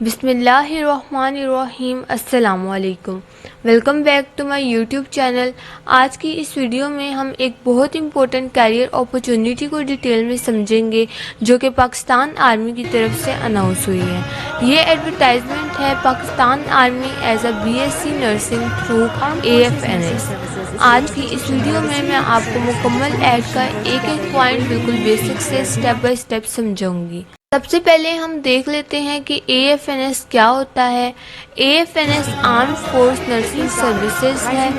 بسم اللہ الرحمن الرحیم۔ السلام علیکم، welcome back to my YouTube channel. آج کی اس ویڈیو میں ہم ایک بہت امپورٹنٹ کیریئر اپرچونٹی کو ڈیٹیل میں سمجھیں گے جو کہ پاکستان آرمی کی طرف سے اناؤنس ہوئی ہے۔ یہ ایڈورٹائزمنٹ ہے Pakistan army as a BSc nursing through AFNS۔ آج کی اس ویڈیو میں آپ کو مکمل ایڈ کا ایک ایک پوائنٹ بالکل بیسک سے سٹیپ بائی سٹیپ سمجھاؤں گی۔ سب سے پہلے ہم دیکھ لیتے ہیں کہ AFNS کیا ہوتا ہے۔ AFNS آرم فورس نرسنگ سروسز ہے۔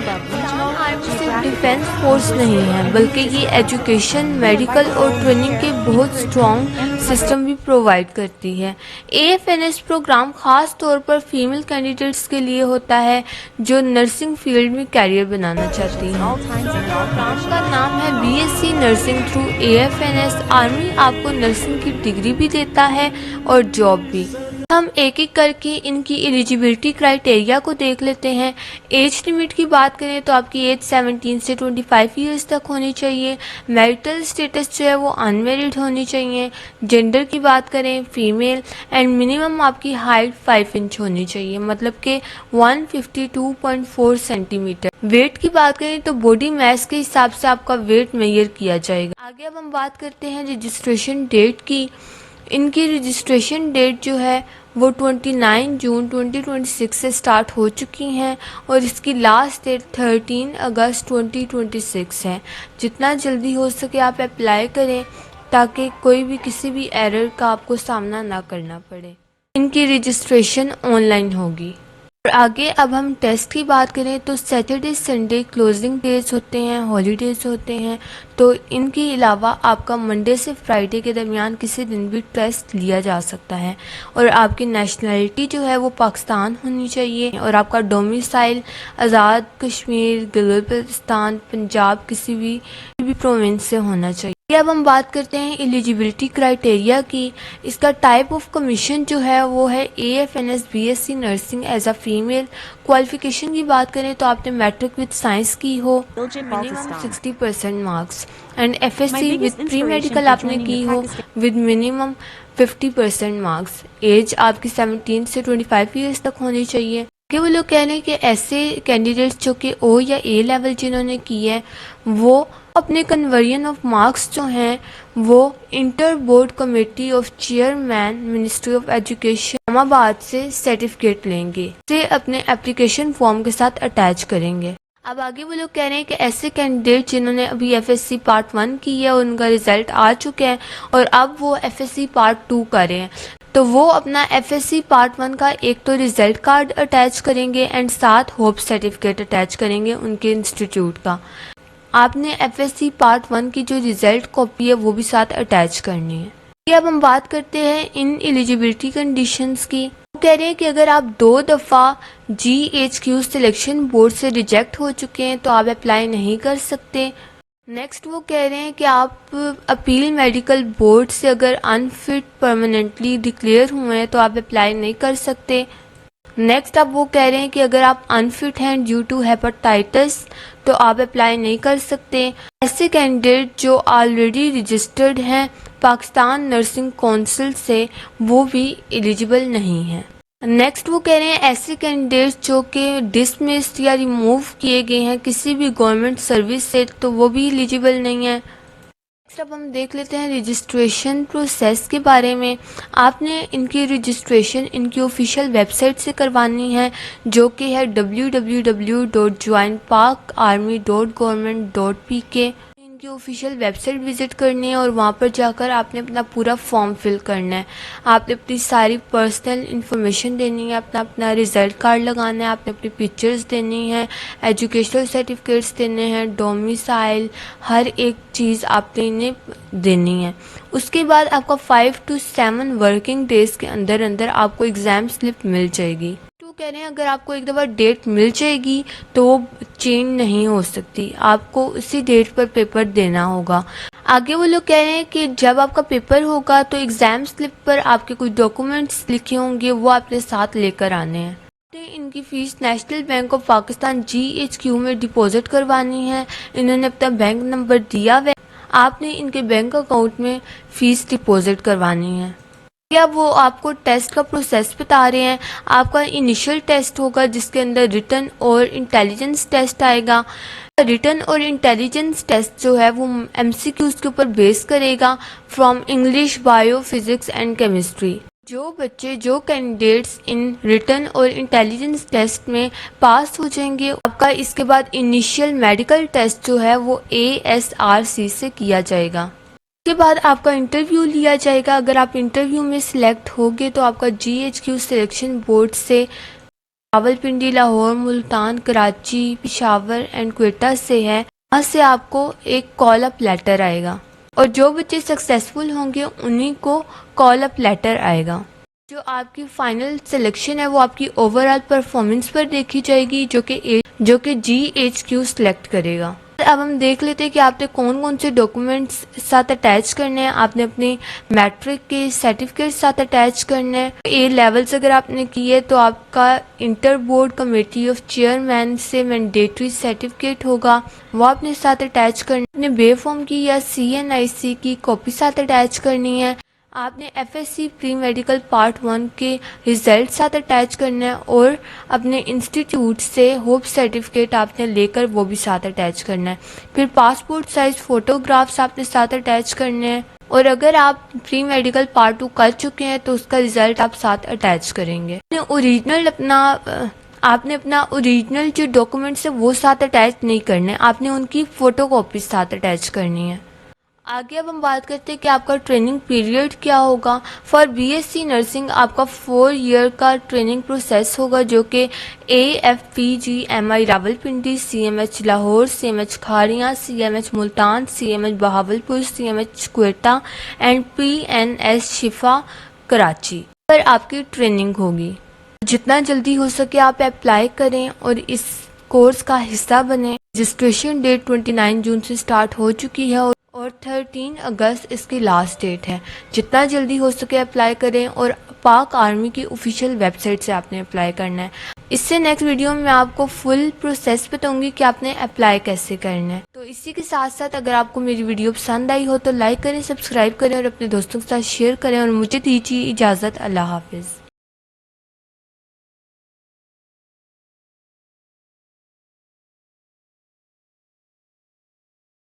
آرمی صرف ڈیفینس فورس نہیں ہے بلکہ یہ ایجوکیشن، میڈیکل اور ٹریننگ کے بہت سٹرونگ سسٹم بھی پرووائڈ کرتی ہے۔ AFNS پروگرام خاص طور پر فیمیل کینڈیڈیٹس کے لیے ہوتا ہے جو نرسنگ فیلڈ میں کیریئر بنانا چاہتی ہیں۔ پروگرام کا نام ہے BSc nursing through AFNS۔ Army آپ کو نرسنگ کی ڈگری بھی دیتا ہے اور جاب بھی۔ ہم ایک ایک کر کے ان کی ایلیجیبلٹی کرائٹیریا کو دیکھ لیتے ہیں۔ ایج لمٹ کی بات کریں تو آپ کی ایج 17 سے 25 ایئرس تک ہونی چاہیے۔ میرٹل اسٹیٹس جو ہے وہ انمیرڈ ہونی چاہیے۔ جینڈر کی بات کریں فیمیل، اینڈ منیمم آپ کی ہائٹ 5 انچ ہونی چاہیے، مطلب کہ 152.4 سینٹی میٹر۔ ویٹ کی بات کریں تو باڈی میس کے حساب سے آپ کا ویٹ میئر کیا جائے گا۔ آگے اب ہم بات کرتے ہیں رجسٹریشن ڈیٹ کی۔ ان کی رجسٹریشن ڈیٹ جو ہے وہ 29 جون 2026 سے سٹارٹ ہو چکی ہیں اور اس کی لاسٹ ڈیٹ 13 اگست 2026 ہے۔ جتنا جلدی ہو سکے آپ اپلائی کریں تاکہ کوئی بھی کسی بھی ایرر کا آپ کو سامنا نہ کرنا پڑے۔ ان کی رجسٹریشن آن لائن ہوگی۔ اور آگے اب ہم ٹیسٹ کی بات کریں تو سیٹرڈے سنڈے کلوزنگ ڈیز ہوتے ہیں، ہالیڈیز ہوتے ہیں، تو ان کے علاوہ آپ کا منڈے سے فرائیڈے کے درمیان کسی دن بھی ٹیسٹ لیا جا سکتا ہے۔ اور آپ کی نیشنلٹی جو ہے وہ پاکستان ہونی چاہیے اور آپ کا ڈومیسائل آزاد کشمیر، گلگت بلتستان، پنجاب کسی بھی پروونس سے ہونا چاہیے۔ اب ہم بات کرتے ہیں ایلیجیبلٹی کرائٹیریا کی۔ اس کا ٹائپ آف کمیشن جو ہے وہ ہے AFNS BSc nursing as a female. Qualification کی بات کریں تو آپ نے میٹرک وتھ سائنس کی ہو، minimum 60% marks, and FSc with pre medical آپ نے کی ہو ود منیمم 50% مارکس۔ ایج آپ کی 17 سے 25 ایئرس تک ہونی چاہیے۔ کہ وہ لوگ کہہ رہے ہیں کہ ایسے کینڈیڈیٹس جو کہ O یا A لیول جنہوں نے کی ہے وہ اپنے کنورژن آف مارکس جو ہیں وہ inter board committee of chairman ministry of education Islamabad سے سرٹیفکیٹ لیں گے، اسے اپنے اپلیکیشن فارم کے ساتھ اٹیچ کریں گے۔ اب آگے وہ لوگ کہہ رہے ہیں کہ ایسے کینڈیڈیٹ جنہوں نے ابھی FSc پارٹ 1 کی ہے اور ان کا رزلٹ آ چکا ہے اور اب وہ FSc پارٹ 2 کر رہے ہیں تو وہ اپنا FSc پارٹ 1 کا ایک تو رزلٹ کارڈ اٹیچ کریں گے اینڈ ساتھ ہوپ سرٹیفکیٹ اٹیچ کریں گے ان کے انسٹیٹیوٹ کا۔ آپ نے FSc پارٹ 1 کی جو رزلٹ کاپی ہے وہ بھی ساتھ اٹیچ کرنی ہے۔ اب ہم بات کرتے ہیں ان ایلیجیبلٹی کنڈیشنز کی۔ وہ کہہ رہے ہیں کہ اگر آپ 2 دفعہ GHQ سلیکشن بورڈ سے ریجیکٹ ہو چکے ہیں تو آپ اپلائی نہیں کر سکتے۔ نیکسٹ وہ کہہ رہے ہیں کہ آپ اپیل میڈیکل بورڈ سے اگر انفٹ پرماننٹلی ڈکلیئر ہوئے ہیں تو آپ اپلائی نہیں کر سکتے۔ نیکسٹ اب وہ کہہ رہے ہیں کہ اگر آپ انفٹ ہیں ڈیو ٹو ہیپاٹائٹس تو آپ اپلائی نہیں کر سکتے۔ ایسے کینڈیڈیٹ جو آلریڈی رجسٹرڈ ہیں پاکستان نرسنگ کونسل سے وہ بھی ایلیجیبل نہیں ہیں۔ نیکسٹ وہ کہہ رہے ہیں ایسے کینڈیڈیٹ جو کہ ڈسمسڈ یا ریموو کیے گئے ہیں کسی بھی گورنمنٹ سروس سے تو وہ بھی ایلیجیبل نہیں ہیں۔ اب ہم دیکھ لیتے ہیں رجسٹریشن پروسیس کے بارے میں۔ آپ نے ان کی رجسٹریشن ان کی آفیشیل ویب سائٹ سے کروانی ہے جو کہ ہے www.joinparkarmy.government.pk۔ ان کی آفیشیل ویب سائٹ وزٹ کرنی ہے اور وہاں پر جا کر آپ نے اپنا پورا فارم فل کرنا ہے۔ آپ نے اپنی ساری پرسنل انفارمیشن دینی ہے، اپنا رزلٹ کارڈ لگانا ہے، آپ نے اپنی پکچرز دینی ہے، ایجوکیشنل سرٹیفکیٹس دینے ہیں، ڈومیسائل، ہر ایک چیز آپ نے انہیں دینی ہے۔ اس کے بعد آپ کا 5 to 7 ورکنگ ڈیز کے اندر آپ کو ایگزام سلپ مل جائے گی۔ تو کہہ رہے ہیں اگر آپ کو ایک دفعہ ڈیٹ مل جائے گی تو وہ چینج نہیں ہو سکتی، آپ کو اسی ڈیٹ پر پیپر دینا ہوگا۔ آگے وہ لوگ کہہ رہے ہیں کہ جب آپ کا پیپر ہوگا تو ایگزام سلپ پر آپ کے کچھ ڈاکومنٹس لکھے ہوں گے وہ آپ نے ساتھ لے کر آنے ہیں۔ ان کی fee National Bank of Pakistan GHQ میں ڈپازٹ کروانی ہے۔ انہوں نے اپنا بینک نمبر دیا ہوا ہے، آپ نے ان کے بینک اکاؤنٹ میں فیس ڈپازٹ کروانی ہے۔ کیا وہ آپ کو ٹیسٹ کا پروسیس بتا رہے ہیں. آپ کا انیشل ٹیسٹ ہوگا جس کے اندر ریٹن اور انٹیلیجنس ٹیسٹ آئے گا. ریٹن اور انٹیلیجنس ٹیسٹ جو ہے وہ MCQs کے اوپر بیس کرے گا from English, bio, physics and chemistry. جو کینڈیڈیٹس ان ریٹن اور انٹیلیجنس ٹیسٹ میں پاس ہو جائیں گے, آپ کا اس کے بعد انیشیل میڈیکل ٹیسٹ جو ہے وہ ASRC سے کیا جائے گا. اس کے بعد آپ کا انٹرویو لیا جائے گا. اگر آپ انٹرویو میں سلیکٹ ہوگے تو آپ کا GHQ سلیکشن بورڈ سے راولپنڈی, لاہور, ملتان, کراچی, پشاور اینڈ کوئٹہ سے ہے. وہاں سے آپ کو ایک کال اپ لیٹر آئے گا اور جو بچے سکسیسفل ہوں گے انہیں کو کال اپ لیٹر آئے گا. جو آپ کی فائنل سلیکشن ہے وہ آپ کی اوور آل پرفارمنس پر دیکھی جائے گی جو کہ GHQ سلیکٹ کرے گا. اب ہم دیکھ لیتے ہیں کہ آپ نے کون سے ڈاکومنٹس ساتھ اٹیچ کرنے ہیں. آپ نے اپنے میٹرک کے سرٹیفکیٹ ساتھ اٹیچ کرنے ہیں. A لیولز اگر آپ نے کیے تو آپ کا inter board committee of chairman سے مینڈیٹری سرٹیفکیٹ ہوگا, وہ آپ نے ساتھ اٹیچ کرنا. آپ نے بے فارم کی یا CNIC کی کاپی ساتھ اٹیچ کرنی ہے. آپ نے FSC پری میڈیکل پارٹ 1 کے ریزلٹ ساتھ اٹیچ کرنا ہے اور اپنے انسٹیٹیوٹ سے ہوپ سرٹیفکیٹ آپ نے لے کر وہ بھی ساتھ اٹیچ کرنا ہے. پھر پاسپورٹ سائز فوٹوگرافس آپ نے ساتھ اٹیچ کرنے ہیں اور اگر آپ پری میڈیکل پارٹ 2 کر چکے ہیں تو اس کا ریزلٹ آپ ساتھ اٹیچ کریں گے. آپ نے اپنا اوریجنل جو ڈاکومنٹس ہے وہ ساتھ اٹیچ نہیں کرنے, آپ نے ان کی فوٹو کاپیز ساتھ اٹیچ کرنی ہے. آگے اب ہم بات کرتے ہیں کہ آپ کا ٹریننگ پیریڈ کیا ہوگا. فار BSc نرسنگ آپ کا 4 ایئر کا ٹریننگ پروسیس ہوگا جو کہ AFPGMI Rawalpindi, CMH Lahore, CMH کھاڑیاں, CMH Multan, CMH Bahawalpur, CMH Quetta and PNS شفا کراچی پر آپ کی ٹریننگ ہوگی. جتنا جلدی ہو سکے آپ اپلائی کریں اور اس کورس کا حصہ بنیں. رجسٹریشن ڈیٹ 29 جون سے سٹارٹ ہو چکی ہے اور 13 اگست اس کی لاسٹ ڈیٹ ہے. جتنا جلدی ہو سکے اپلائی کریں اور پاک آرمی کی آفیشیل ویب سائٹ سے آپ نے اپلائی کرنا ہے. اس سے نیکسٹ ویڈیو میں آپ کو فل پروسیس بتاؤں گی کہ آپ نے اپلائی کیسے کرنا ہے. تو اسی کے ساتھ ساتھ اگر آپ کو میری ویڈیو پسند آئی ہو تو لائک کریں, سبسکرائب کریں اور اپنے دوستوں کے ساتھ شیئر کریں اور مجھے دیجیے اجازت. اللہ حافظ.